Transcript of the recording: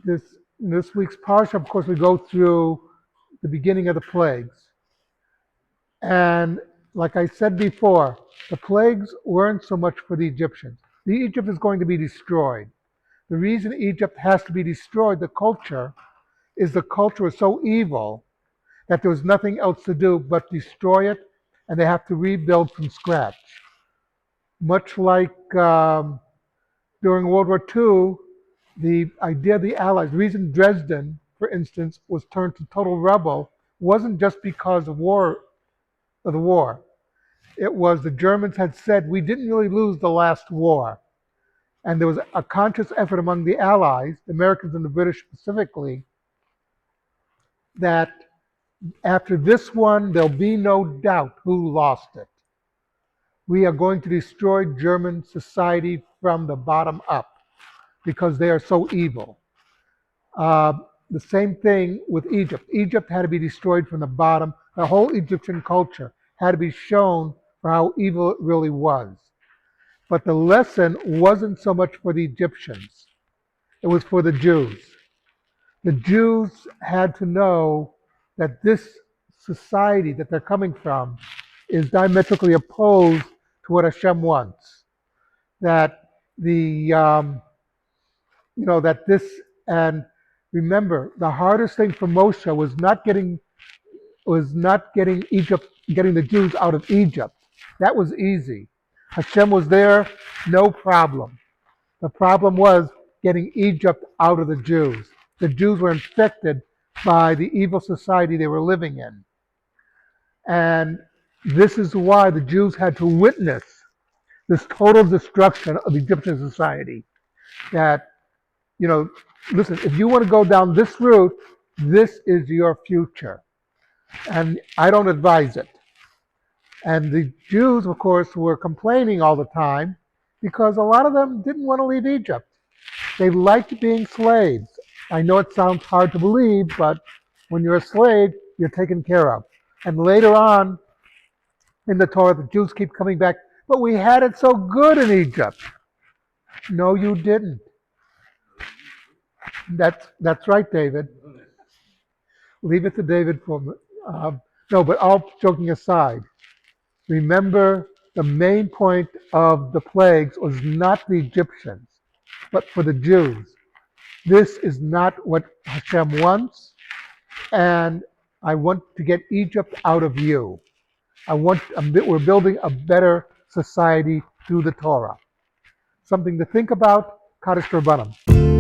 this in this week's parsha, of course, we go through the beginning of the plagues. And like I said before, the plagues weren't so much for the Egyptians. The Egypt is going to be destroyed. The reason Egypt has to be destroyed, the culture was so evil that there was nothing else to do but destroy it, and they have to rebuild from scratch. Much like during World War II, the idea of the Allies, the reason Dresden, for instance, was turned to total rebel wasn't just because of the war. It was the Germans had said we didn't really lose the last war. And there was a conscious effort among the Allies, the Americans and the British specifically, that after this one, there'll be no doubt who lost it. We are going to destroy German society from the bottom up because they are so evil. Uh, the same thing with Egypt. Egypt had to be destroyed from the bottom. The whole Egyptian culture had to be shown for how evil it really was. But the lesson wasn't so much for the Egyptians, it was for the Jews. The Jews had to know that this society that they're coming from is diametrically opposed to what Hashem wants. That that this, and remember, the hardest thing for Moshe was not getting Egypt, getting the Jews out of Egypt. That was easy. Hashem was there, no problem. The problem was getting Egypt out of the Jews. The Jews were infected by the evil society they were living in. And this is why the Jews had to witness this total destruction of Egyptian society. That, listen, if you want to go down this route, this is your future. And I don't advise it. And the Jews, of course, were complaining all the time because a lot of them didn't want to leave Egypt. They liked being slaves. I know it sounds hard to believe, but when you're a slave, you're taken care of. And later on in the Torah, the Jews keep coming back, but we had it so good in Egypt. No, you didn't. That's right, David. Leave it to David for no, but all joking aside, remember the main point of the plagues was not the Egyptians, but for the Jews. This is not what Hashem wants, and I want to get Egypt out of you. We're building a better society through the Torah. Something to think about. Kaddish Rabbanim.